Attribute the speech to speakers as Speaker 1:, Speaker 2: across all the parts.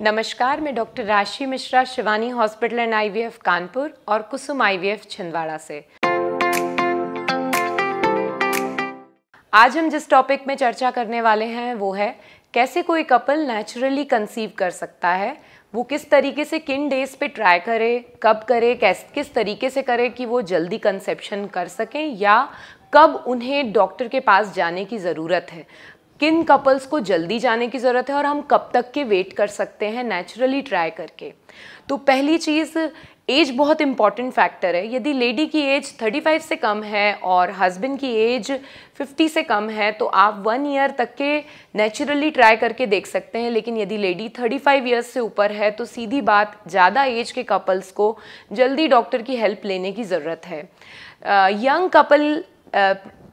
Speaker 1: नमस्कार, मैं डॉक्टर राशि Mishra, Shivani hospital and IVF Kanpur और कुसुम आईवीएफ छिंदवाड़ा से। आज हम जिस टॉपिक में चर्चा करने वाले हैं वो है कैसे कोई कपल नेचुरली कंसीव कर सकता है, वो किस तरीके से किन डेज पे ट्राई करे, कब करे, किस तरीके से करे कि वो जल्दी कंसेप्शन कर सकें, या कब उन्हें डॉक्टर के पास जाने की ज़रूरत है, किन कपल्स को जल्दी जाने की ज़रूरत है और हम कब तक के वेट कर सकते हैं नेचुरली ट्राई करके। तो पहली चीज़, एज बहुत इंपॉर्टेंट फैक्टर है। यदि लेडी की एज 35 से कम है और हस्बैंड की एज 50 से कम है तो आप 1 ईयर तक के नेचुरली ट्राई करके देख सकते हैं। लेकिन यदि लेडी 35 ईयर्स से ऊपर है तो सीधी बात, ज़्यादा एज के कपल्स को जल्दी डॉक्टर की हेल्प लेने की ज़रूरत है। यंग कपल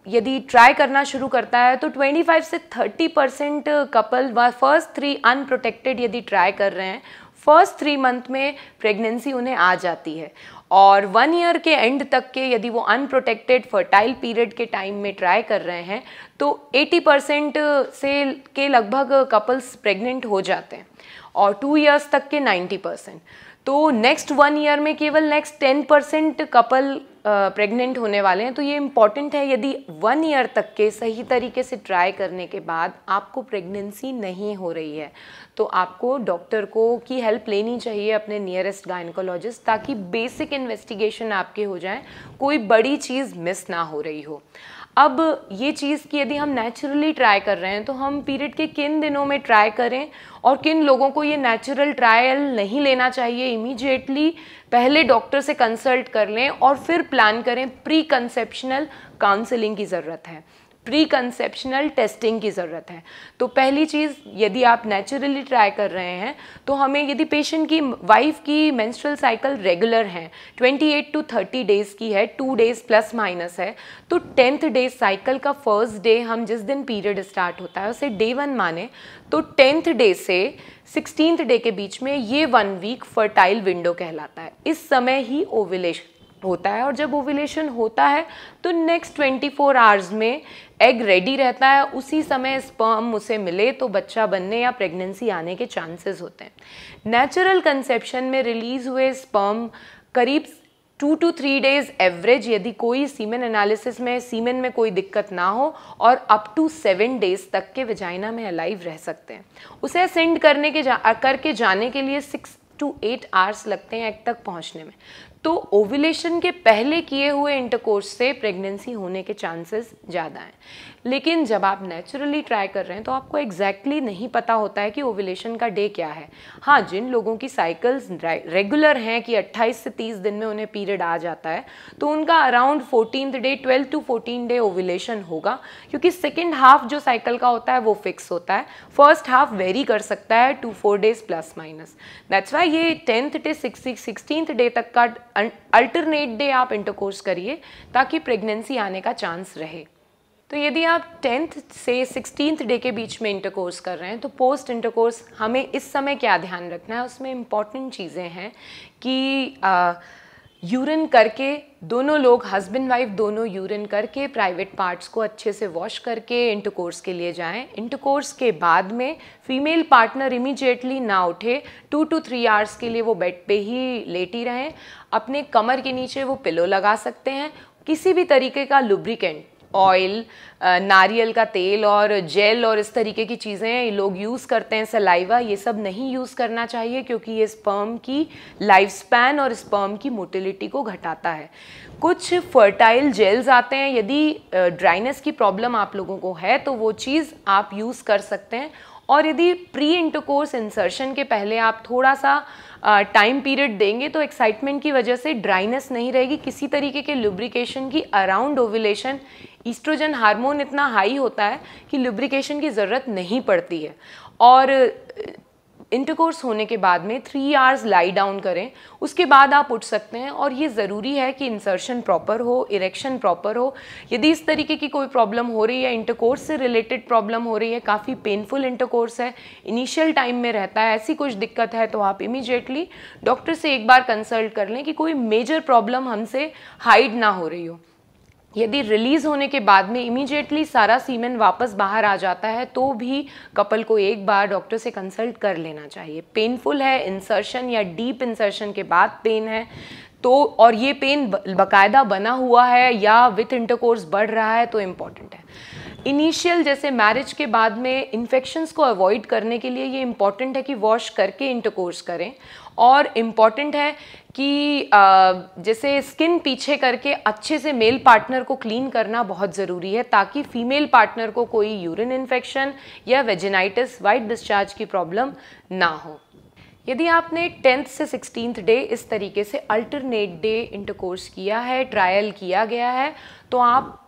Speaker 1: यदि ट्राई करना शुरू करता है तो 25 से 30% कपल फर्स्ट 3 अनप्रोटेक्टेड यदि ट्राई कर रहे हैं, फर्स्ट 3 मंथ में प्रेगनेंसी उन्हें आ जाती है। और 1 ईयर के एंड तक के यदि वो अनप्रोटेक्टेड फर्टाइल पीरियड के टाइम में ट्राई कर रहे हैं तो 80% से के लगभग कपल्स प्रेग्नेंट हो जाते हैं और 2 ईयर्स तक के 90%। तो नेक्स्ट 1 ईयर में केवल नेक्स्ट 10% कपल प्रेग्नेंट होने वाले हैं। तो ये इम्पॉर्टेंट है, यदि 1 ईयर तक के सही तरीके से ट्राई करने के बाद आपको प्रेगनेंसी नहीं हो रही है तो आपको डॉक्टर की हेल्प लेनी चाहिए, अपने नियरेस्ट गायनेकोलॉजिस्ट, ताकि बेसिक इन्वेस्टिगेशन आपके हो जाए, कोई बड़ी चीज़ मिस ना हो रही हो। अब ये चीज़ कि यदि हम नेचुरली ट्राई कर रहे हैं तो हम पीरियड के किन दिनों में ट्राई करें और किन लोगों को ये नेचुरल ट्रायल नहीं लेना चाहिए, इमीडिएटली पहले डॉक्टर से कंसल्ट कर लें और फिर प्लान करें। प्री कंसेप्शनल काउंसलिंग की ज़रूरत है, प्री कंसेप्शनल टेस्टिंग की ज़रूरत है। तो पहली चीज़, यदि आप नेचुरली ट्राई कर रहे हैं तो हमें, यदि पेशेंट की वाइफ की मेंस्ट्रुअल साइकिल रेगुलर है, 28 to 30 डेज़ की है, 2 डेज़ प्लस माइनस है, तो 10th डे साइकिल का फर्स्ट डे हम जिस दिन पीरियड स्टार्ट होता है उसे डे 1 माने, तो 10th डे से 16th डे के बीच में ये 1 वीक फर्टाइल विंडो कहलाता है। इस समय ही ओव्यूलेशन होता है और जब ओव्यूलेशन होता है तो नेक्स्ट 24 आवर्स में एग रेडी रहता है, उसी समय स्पर्म उसे मिले तो बच्चा बनने या प्रेगनेंसी आने के चांसेस होते हैं। नेचुरल कंसेप्शन में रिलीज हुए स्पर्म करीब 2 to 3 डेज एवरेज, यदि कोई सीमेन एनालिसिस में सीमेन में कोई दिक्कत ना हो, और अप टू 7 डेज तक के वेजाइना में अलाइव रह सकते हैं। उसे सेंड करके जाने के लिए 6 to 8 आवर्स लगते हैं एग तक पहुंचने में। तो ओव्यूलेशन के पहले किए हुए इंटरकोर्स से प्रेगनेंसी होने के चांसेस ज़्यादा हैं। लेकिन जब आप नेचुरली ट्राई कर रहे हैं तो आपको एग्जैक्टली नहीं पता होता है कि ओव्यूलेशन का डे क्या है। हाँ, जिन लोगों की साइकिल्स रेगुलर हैं कि 28 से 30 दिन में उन्हें पीरियड आ जाता है तो उनका around 14th day, 12 to 14 day ovulation होगा, क्योंकि सेकेंड हाफ जो साइकिल का होता है वो फिक्स होता है। फर्स्ट हाफ वेरी कर सकता है 2-4 days plus minus. That's why ये 10th डे 16th डे तक का अल्टरनेट डे आप इंटरकोर्स करिए ताकि प्रेगनेंसी आने का चांस रहे। तो यदि आप 10th से 16th डे के बीच में इंटरकोर्स कर रहे हैं तो पोस्ट इंटरकोर्स हमें इस समय क्या ध्यान रखना है, उसमें इम्पॉर्टेंट चीज़ें हैं कि यूरिन करके, दोनों लोग हस्बैंड वाइफ दोनों यूरिन करके प्राइवेट पार्ट्स को अच्छे से वॉश करके इंटरकोर्स के लिए जाएं। इंटरकोर्स के बाद में फीमेल पार्टनर इमीडिएटली ना उठे, 2 to 3 आवर्स के लिए वो बेड पे ही लेटी रहें। अपने कमर के नीचे वो पिलो लगा सकते हैं। किसी भी तरीके का लुब्रिकेंट, ऑयल, नारियल का तेल और जेल और इस तरीके की चीज़ें लोग यूज़ करते हैं, सलाइवा, ये सब नहीं यूज़ करना चाहिए क्योंकि ये स्पर्म की लाइफ स्पैन और स्पर्म की मोटिलिटी को घटाता है। कुछ फर्टाइल जेल्स आते हैं, यदि ड्राइनेस की प्रॉब्लम आप लोगों को है तो वो चीज़ आप यूज़ कर सकते हैं। और यदि प्री इंटरकोर्स इंसर्शन के पहले आप थोड़ा सा टाइम पीरियड देंगे तो एक्साइटमेंट की वजह से ड्राइनेस नहीं रहेगी। किसी तरीके के लुब्रिकेशन की अराउंड ओव्यूलेशन ईस्ट्रोजन हार्मोन इतना हाई होता है कि लुब्रिकेशन की ज़रूरत नहीं पड़ती है। और इंटरकोर्स होने के बाद में 3 आवर्स लाई डाउन करें, उसके बाद आप उठ सकते हैं। और ये ज़रूरी है कि इंसर्शन प्रॉपर हो, इरेक्शन प्रॉपर हो। यदि इस तरीके की कोई प्रॉब्लम हो रही है, इंटरकोर्स से रिलेटेड प्रॉब्लम हो रही है, काफ़ी पेनफुल इंटरकोर्स है, इनिशियल टाइम में रहता है, ऐसी कुछ दिक्कत है तो आप इमीडिएटली डॉक्टर से एक बार कंसल्ट कर लें कि कोई मेजर प्रॉब्लम हमसे हाइड ना हो रही हो। यदि रिलीज़ होने के बाद में इमीडिएटली सारा सीमेन वापस बाहर आ जाता है तो भी कपल को एक बार डॉक्टर से कंसल्ट कर लेना चाहिए। पेनफुल है इंसर्शन या डीप इंसर्शन के बाद पेन है तो, और ये पेन बाकायदा बना हुआ है या विथ इंटरकोर्स बढ़ रहा है तो इम्पॉर्टेंट है। इनिशियल जैसे मैरिज के बाद में इन्फेक्शंस को अवॉइड करने के लिए ये इम्पॉर्टेंट है कि वॉश करके इंटरकोर्स करें, और इम्पॉर्टेंट है कि जैसे स्किन पीछे करके अच्छे से मेल पार्टनर को क्लीन करना बहुत ज़रूरी है ताकि फीमेल पार्टनर को कोई यूरिन इन्फेक्शन या वेजिनाइटिस वाइट डिस्चार्ज की प्रॉब्लम ना हो। यदि आपने 10th से 16th डे इस तरीके से अल्टरनेट डे इंटरकोर्स किया है, ट्रायल किया गया है, तो आप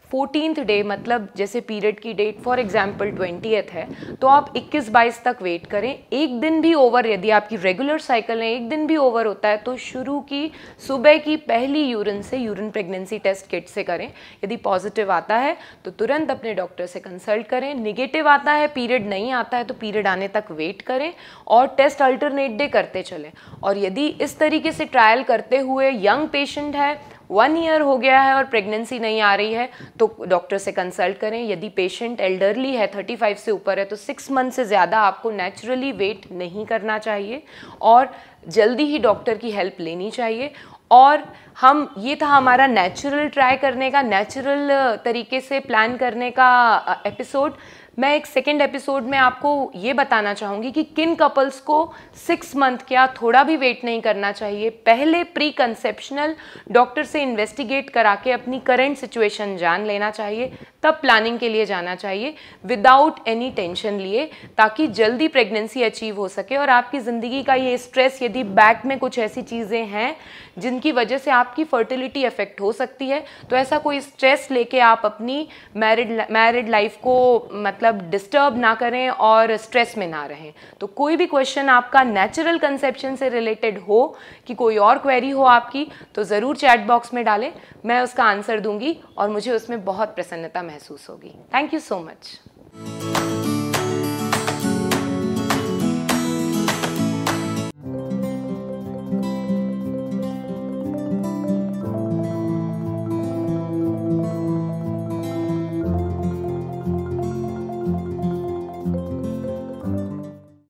Speaker 1: 14th डे मतलब जैसे पीरियड की डेट फॉर एग्जांपल 20th है तो आप 21-22 तक वेट करें। एक दिन भी ओवर, यदि आपकी रेगुलर साइकिल है, एक दिन भी ओवर होता है तो शुरू की सुबह की पहली यूरिन से यूरिन प्रेगनेंसी टेस्ट किट से करें। यदि पॉजिटिव आता है तो तुरंत अपने डॉक्टर से कंसल्ट करें। निगेटिव आता है, पीरियड नहीं आता है तो पीरियड आने तक वेट करें और टेस्ट अल्टरनेट डे करते चलें। और यदि इस तरीके से ट्रायल करते हुए यंग पेशेंट है, 1 ईयर हो गया है और प्रेगनेंसी नहीं आ रही है तो डॉक्टर से कंसल्ट करें। यदि पेशेंट एल्डरली है, 35 से ऊपर है, तो 6 मंथ से ज़्यादा आपको नेचुरली वेट नहीं करना चाहिए और जल्दी ही डॉक्टर की हेल्प लेनी चाहिए। और ये था हमारा नेचुरल ट्राई करने का, नेचुरल तरीके से प्लान करने का एपिसोड। मैं एक सेकेंड एपिसोड में आपको ये बताना चाहूँगी कि किन कपल्स को 6 मंथ क्या थोड़ा भी वेट नहीं करना चाहिए। पहले प्री कंसेप्शनल डॉक्टर से इन्वेस्टिगेट करा के अपनी करंट सिचुएशन जान लेना चाहिए, तब प्लानिंग के लिए जाना चाहिए विदाउट एनी टेंशन लिए, ताकि जल्दी प्रेगनेंसी अचीव हो सके। और आपकी ज़िंदगी का ये स्ट्रेस, यदि बैक में कुछ ऐसी चीज़ें हैं जिनकी वजह से आपकी फर्टिलिटी अफेक्ट हो सकती है, तो ऐसा कोई स्ट्रेस लेके आप अपनी मैरिड लाइफ को मतलब डिस्टर्ब ना करें और स्ट्रेस में ना रहें। तो कोई भी क्वेश्चन आपका नेचुरल कंसेप्शन से रिलेटेड हो कि कोई और क्वेरी हो आपकी, तो ज़रूर चैट बॉक्स में डालें, मैं उसका आंसर दूंगी और मुझे उसमें बहुत प्रसन्नता महसूस होगी। Thank you so much.